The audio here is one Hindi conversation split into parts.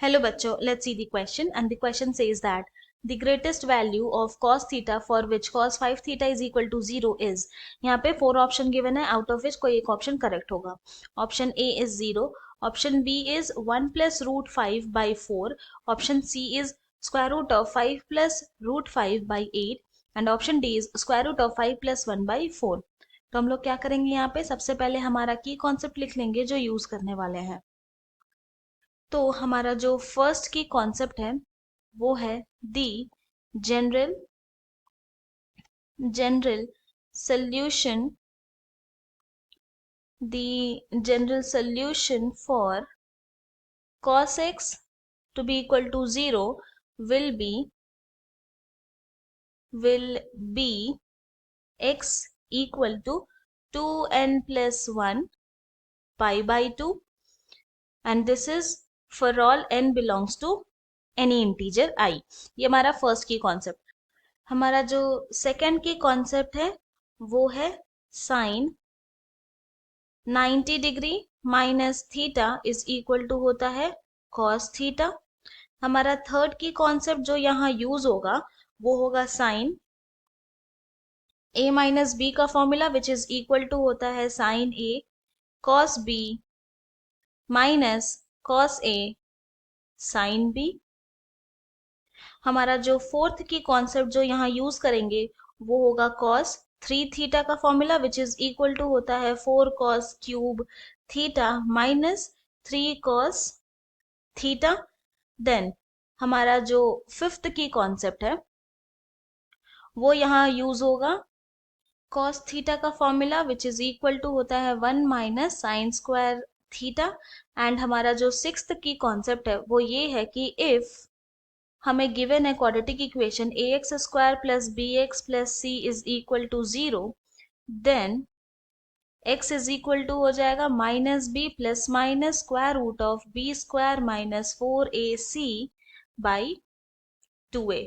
Hello बच्चों, let's see the question and the question says that the greatest value of cos theta for which cos 5 theta is equal to 0 is। यहाँ पे 4 ऑप्शन गिवन है, आउट ऑफ विच कोई एक ऑप्शन करेक्ट होगा। Option A is 0, option B is 1 plus root 5 by 4, option C is square root of 5 plus root 5 by 8 and option D is square root of 5 plus 1 by 4। तो हम लोग क्या करेंगे, यहाँ पे सबसे पहले हमारा की कॉन्सेप्ट लिख लेंगे जो यूज करने वाले हैं। तो हमारा जो फर्स्ट की कॉन्सेप्ट है वो है the general solution for cos x to be equal to 0 will be x equal to 2n plus 1 pi by 2 and this is for all n belongs to any integer I। ये हमारा फर्स्ट की कॉन्सेप्ट। हमारा जो सेकंड की कॉन्सेप्ट है वो है sine 90 degree minus theta is equal to होता है कॉस थीटा। हमारा थर्ड की कॉन्सेप्ट जो यहाँ यूज होगा वो होगा साइन a माइनस बी का formula which is equal to होता है sine a cos b minus cos a sine b। हमारा जो फोर्थ की कॉन्सेप्ट जो यहाँ यूज करेंगे वो होगा कॉस 3 थीटा का formula which is equal to होता है 4 cos cube theta minus 3 cos theta. Then हमारा जो फिफ्थ की कॉन्सेप्ट है वो यहाँ यूज होगा कॉस थीटा का formula which is equal to होता है 1 minus sine square theta. And हमारा जो सिक्स्थ की कॉन्सेप्ट है वो ये है कि इफ हमें गिवन है quadratic equation ax square plus bx plus c is equal to 0 then x is equal to हो जाएगा minus B plus minus square root of B square minus 4ac by 2a।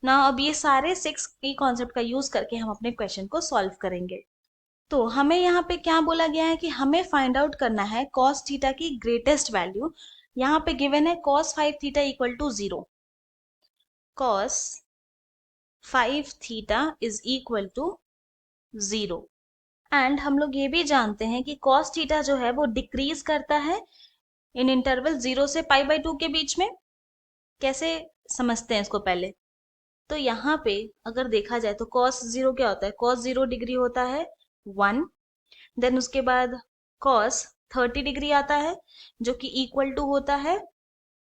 ना अब ये सारे 6 की कॉन्सेप्ट का यूज करके हम अपने क्वेश्चन को सॉल्व करेंगे। तो हमें यहाँ पे क्या बोला गया है कि हमें फाइंड आउट करना है cos थीटा की ग्रेटेस्ट वैल्यू। यहाँ पे गिवन है cos 5 theta equal to 0, cos 5 theta is equal to 0 and हम लोग ये भी जानते हैं कि cos थीटा जो है वो डिक्रीज करता है इन इंटरवल 0 से पाई बाई 2 के बीच में। कैसे समझते हैं इसको पहले। तो यहाँ पे अगर देखा जाए तो cos 0 क्या होता है, cos 0 डिग्री होता है 1, देन उसके बाद cos 30 डिग्री आता है जो कि इक्वल टू होता है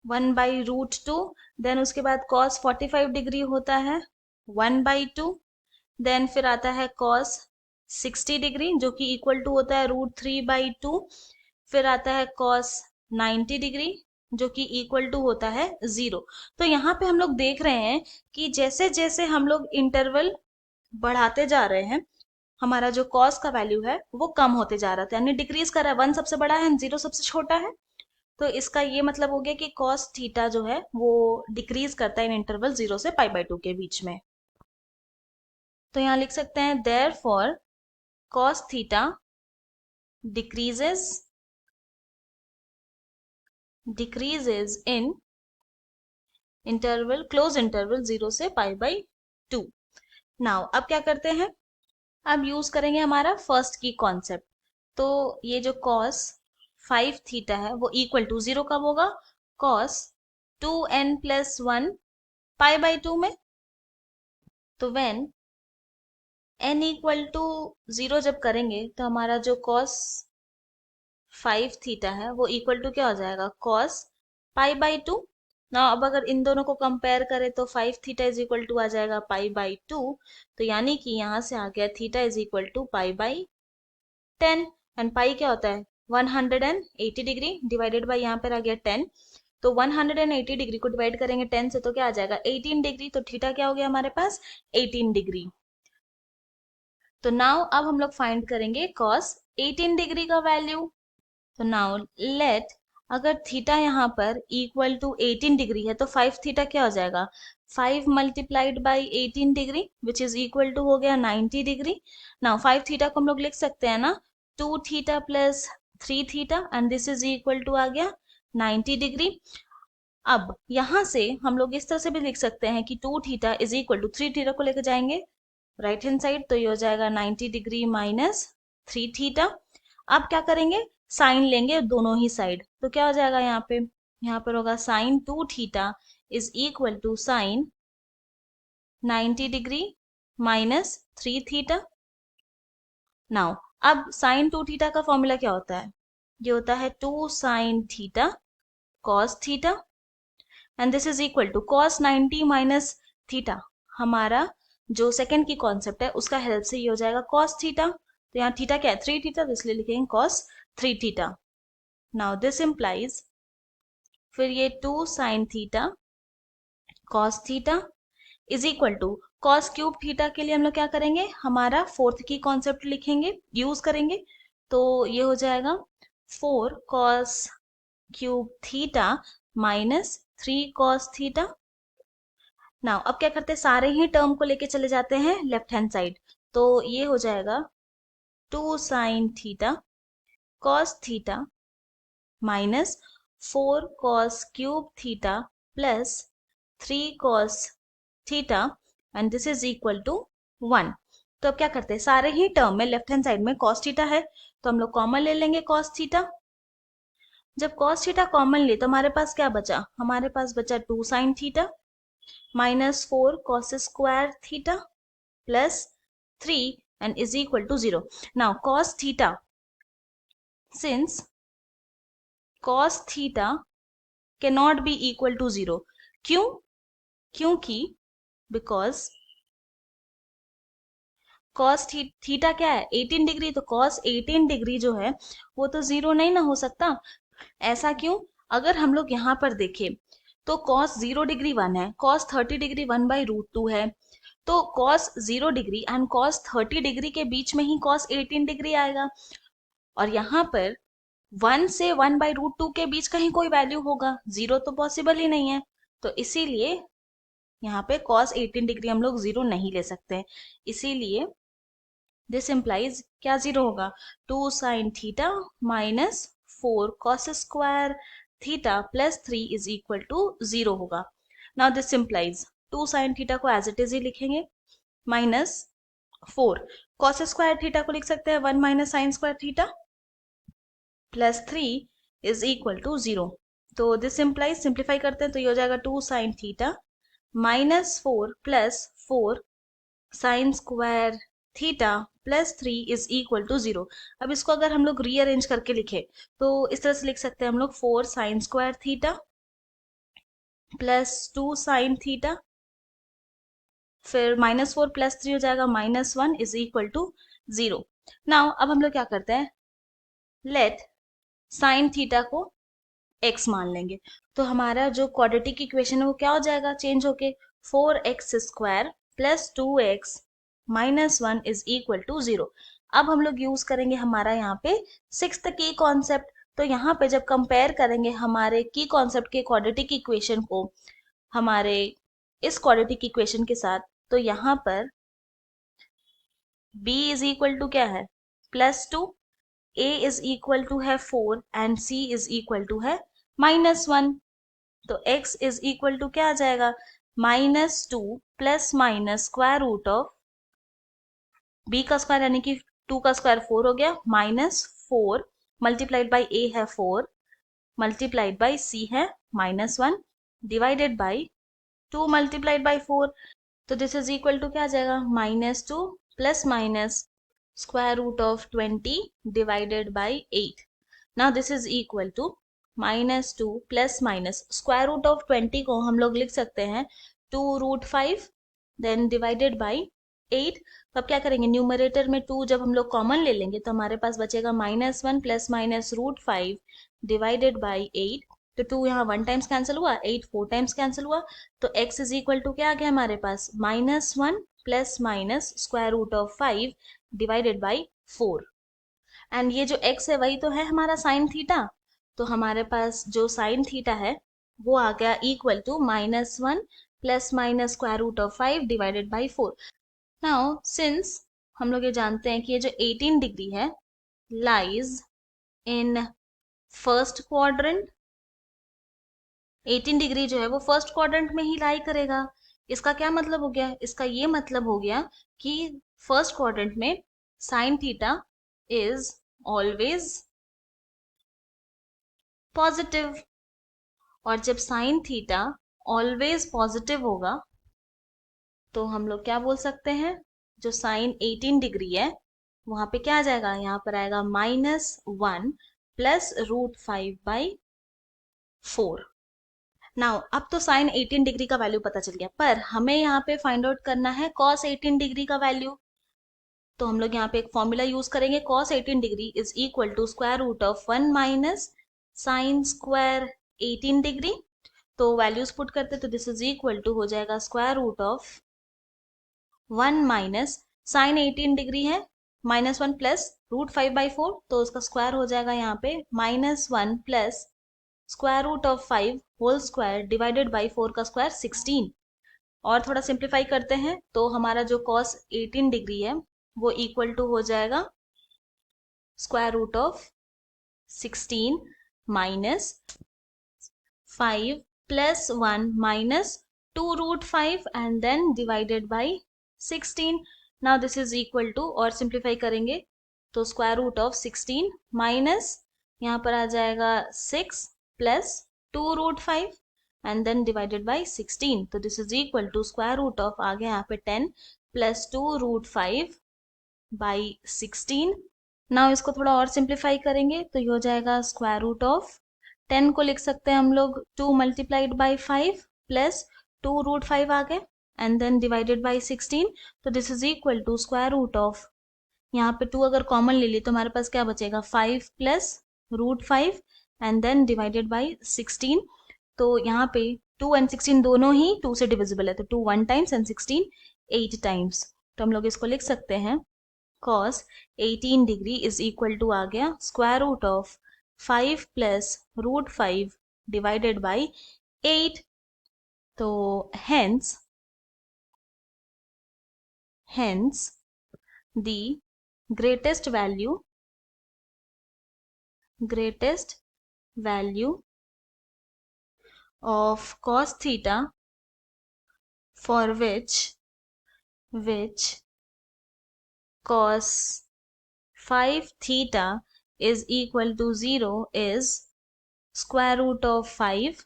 1 बाई रूट 2, देन उसके बाद cos 45 डिग्री होता है 1 बाई 2, देन फिर आता है cos 60 डिग्री जो कि इक्वल टू होता है रूट 3 बाई 2, फिर आता है cos 90 डिग्री जो कि इक्वल टू होता है 0। तो यहाँ पे हम लोग देख रहे हैं कि जैसे जैसे हम लोग इंटरवल बढ़ाते जा रहे हैं हमारा जो cos का वैल्यू है वो कम होते जा रहा था, यानी डिक्रीज कर रहा है। 1 सबसे बड़ा है, 0 सबसे छोटा है। तो इसका ये मतलब हो गया कि cos थीटा जो है वो डिक्रीज करता है इन इंटरवल 0 से पाई बाई 2 के बीच में। तो यहाँ लिख सकते हैं therefore cos theta decreases in interval close interval 0 से पाई बाई 2। नाउ अब क्या करते हैं, अब यूज करेंगे हमारा फर्स्ट की कॉन्सेप्ट। तो ये जो cos 5 थीटा है वो इक्वल टू 0 कब होगा, cos 2n plus 1 pi by 2 में। तो व्हेन n इक्वल टू 0 जब करेंगे तो हमारा जो cos 5 थीटा है वो इक्वल टू क्या हो जाएगा, cos पाई बाई 2। ना अब अगर इन दोनों को कंपेयर करें तो 5 थीटा इज इक्वल टू आ जाएगा पाई बाई 2। तो यानी कि यहाँ से आ गया theta is equal to pi by 10 and pi क्या होता है 180 डिग्री डिवाइडेड बाई यहाँ पर आ गया 10। तो 180 डिग्री को डिवाइड करेंगे 10 से तो क्या आ जाएगा 18 डिग्री। तो थीटा क्या हो गया हमारे पास 18 डिग्री। तो नाउ अब हम लोग फाइंड करेंगे cos 18 डिग्री का वैल्यू। तो नाउ लेट अगर थीटा यहाँ पर इक्वल टू 18 डिग्री है तो 5 थीटा क्या हो जाएगा 5 multiplied by 18 degree which is equal to हो गया 90 डिग्री। नाउ 5 थीटा को हम लोग लिख सकते हैं ना 2 theta plus 3 theta and this is equal to आ गया 90 डिग्री। अब यहां से हम लोग इस तरह से भी लिख सकते हैं कि 2 theta is equal to 3 theta को लेकर जाएंगे राइट हैंड साइड, तो ये हो जाएगा 90 डिग्री माइनस 3 थीटा। अब क्या करेंगे, साइन लेंगे दोनों ही साइड, तो क्या हो जाएगा यहाँ पर होगा sine 2 theta is equal to sine 90 degree minus 3 theta. Now अब साइन 2 थीटा का फॉर्मूला क्या होता है, ये होता है 2 sine theta cos theta and this is equal to cos 90 minus theta. हमारा जो सेकंड की कॉन्सेप्ट है उसका हेल्प से ये हो जाएगा कॉस थीटा, तो यहाँ थीटा क्या है 3 थीटा, तो इसलिए लिखेंगे cos 3 theta. Now this implies, फिर ये 2 sine theta cos theta is equal to cos cube theta के लिए हम लोग क्या करेंगे, हमारा फोर्थ की कॉन्सेप्ट लिखेंगे, यूज करेंगे, तो ये हो जाएगा 4 cos cube theta minus 3 cos theta. Now अब क्या करते हैं, सारे ही टर्म को लेके चले जाते हैं लेफ्ट हैंड साइड, तो ये हो जाएगा 2 sine theta cos theta minus 4 cos cube theta plus 3 cos theta and this is equal to 1। तो अब क्या करते हैं, सारे ही टर्म में लेफ्ट हैंड साइड में कॉस थीटा है, तो हम लोग कॉमन ले लेंगे कॉस थीटा। जब कॉस थीटा कॉमन लिए तो हमारे पास क्या बचा, हमारे पास बचा 2 sine theta minus 4 cos square theta plus 3 and is equal to 0. Now cos theta, since cos theta cannot be equal to 0, क्यों, क्योंकि because cos थीटा क्या है 18 डिग्री, तो cos 18 डिग्री जो है वो तो 0 नहीं ना हो सकता। ऐसा क्यों, अगर हम लोग यहाँ पर देखें तो cos 0 डिग्री 1 है, cos 30 डिग्री 1/√2 है, तो cos 0 degree and cos 30 degree के बीच में ही cos 18 डिग्री आएगा, और यहाँ पर 1 से 1/√2 के बीच कहीं कोई वैल्यू होगा, 0 तो पॉसिबल ही नहीं है, तो इसीलिए यहाँ पे cos 18 डिग्री हम लोग 0 नहीं ले सकते हैं, इसीलिए दिस इंप्लाइज क्या 0 होगा, 2 sine theta minus 4 cos square theta plus 3 is equal to 0 होगा। Now this implies 2 sine theta को एज इट इज ही लिखेंगे माइनस 4 कॉस स्क्वायर थीटा को लिख सकते हैं 1 minus sine square theta plus 3 is equal to 0। तो दिस इंप्लाइज, सिंप्लीफाई करते हैं तो ये हो जाएगा 2 sine theta minus 4 plus 4 sine square theta plus 3 is equal to 0। अब इसको अगर हम लोग रीअरेंज करके लिखे तो इस तरह से लिख सकते हैं हम लोग 4 sine square theta plus 2 sine theta, फिर माइनस 4 प्लस 3 हो जाएगा -1 इज इक्वल टू 0। नाउ अब हम लोग क्या करते हैं, लेट साइन थीटा को x मान लेंगे, तो हमारा जो क्वाड्रेटिक इक्वेशन है वो क्या हो जाएगा, चेंज होके 4x square plus 2x minus 1 is equal to 0। अब हम लोग यूज करेंगे हमारा यहाँ पे सिक्स्थ की कॉन्सेप्ट, तो यहाँ पे जब कंपेयर करेंगे हमारे की कॉन्सेप्ट के क्वाड्रेटिक इक्वेशन को हमारे इस क्वाड्रेटिक इक्वेशन के साथ, तो यहाँ पर b इज इक्वल टू क्या है +2, a इज इक्वल टू है 4 and c is equal to है -1, तो x इज इक्वल टू क्या आ जाएगा -2 plus minus square root of b का स्क्वायर यानी कि 2 का स्क्वायर 4 हो गया, -4 मल्टीप्लाइड बाई a है 4 मल्टीप्लाइड बाई c है -1 डिवाइडेड बाई 2 मल्टीप्लाइड बाई 4, तो दिस इज इक्वल टू क्या आ जाएगा -2 plus minus square root of 20 divided by 8। Now this is equal to -2 plus minus square root of 20 को हम लोग लिख सकते हैं 2√5 देन डिवाइडेड बाई 8। तो अब क्या करेंगे, न्यूमरेटर में 2 जब हम लोग कॉमन ले लेंगे तो हमारे पास बचेगा -1 प्लस माइनस √5 डिवाइडेड बाई 8, तो 2 यहाँ 1 टाइम्स कैंसिल हुआ, 8 4 टाइम्स कैंसिल हुआ, तो x इज इक्वल टू क्या आ गया हमारे पास -1 plus minus square root of 5 divided by 4, and ये जो x है वही तो है हमारा साइन थीटा, तो हमारे पास जो साइन थीटा है वो आ गया equal to -1 plus minus square root of 5 divided by 4। Now since हम लोग ये जानते हैं कि ये जो 18 डिग्री है lies in first quadrant 18 degree जो है वो फर्स्ट क्वाड्रेंट में ही लाई करेगा। इसका क्या मतलब हो गया? इसका ये मतलब हो गया कि फर्स्ट क्वाड्रेंट में sine theta is always positive. और जब साइन थीटा ऑलवेज पॉजिटिव होगा तो हम लोग क्या बोल सकते हैं, जो साइन 18 डिग्री है वहां पे क्या आ जाएगा, यहाँ पर आएगा -1 प्लस √5/4। नाउ अब तो साइन 18 डिग्री का वैल्यू पता चल गया, पर हमें यहाँ पे फाइंड आउट करना है कॉस 18 डिग्री का वैल्यू। तो हम लोग यहाँ पे एक फॉर्मूला यूज करेंगे, cos 18 degree is equal to square root of 1 minus sine square 18 degree. तो वैल्यूज पुट करते तो दिस इज इक्वल टू हो जाएगा square root of 1 minus sine 18 degree है -1 प्लस √5/4, तो उसका स्क्वायर हो जाएगा यहाँ पे -1 plus square root of 5 whole square divided by 4 का स्क्वायर 16। और थोड़ा सिंप्लीफाई करते हैं तो हमारा जो cos 18 डिग्री है वो इक्वल टू हो जाएगा square root of 16 minus 5 plus 1 minus 2√5 and then divided by 16। Now this is equal to, और सिंप्लीफाई करेंगे तो स्क्वायर रूट ऑफ 16 माइनस यहाँ पर आ जाएगा 6 plus 2√5 and then divided by 16। तो this is equal to square root of आ गया यहाँ पे 10 प्लस 2√5/16। नाउ इसको थोड़ा और सिंप्लीफाई करेंगे तो ये हो जाएगा स्क्वायर रूट ऑफ 10 को लिख सकते हैं हम लोग 2 मल्टीप्लाइड बाई 5 प्लस 2√5 आ गए एंड देन डिवाइडेड बाई 16। तो this is equal to square root of, यहाँ पे 2 अगर कॉमन ले ली तो हमारे पास क्या बचेगा 5 plus √5 and then divided by 16। तो यहाँ पे 2 एंड 16 दोनों ही 2 से डिविजिबल है, तो 2 1 टाइम्स एंड 16 8 टाइम्स। तो हम लोग इसको लिख सकते हैं cos 18 degree is equal to आ गया square root of 5 plus √5 divided by 8। तो hence the greatest value of cos theta for which cos 5 theta is equal to 0 is square root of 5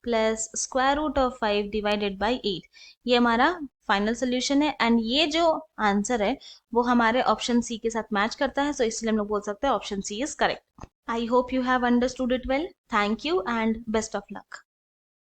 plus square root of 5 divided by 8। ये हमारा फाइनल सोल्यूशन है एंड ये जो आंसर है वो हमारे ऑप्शन सी के साथ मैच करता है, सो इसलिए हम लोग बोल सकते हैं option C is correct. I hope you have understood it well. Thank you and best of luck.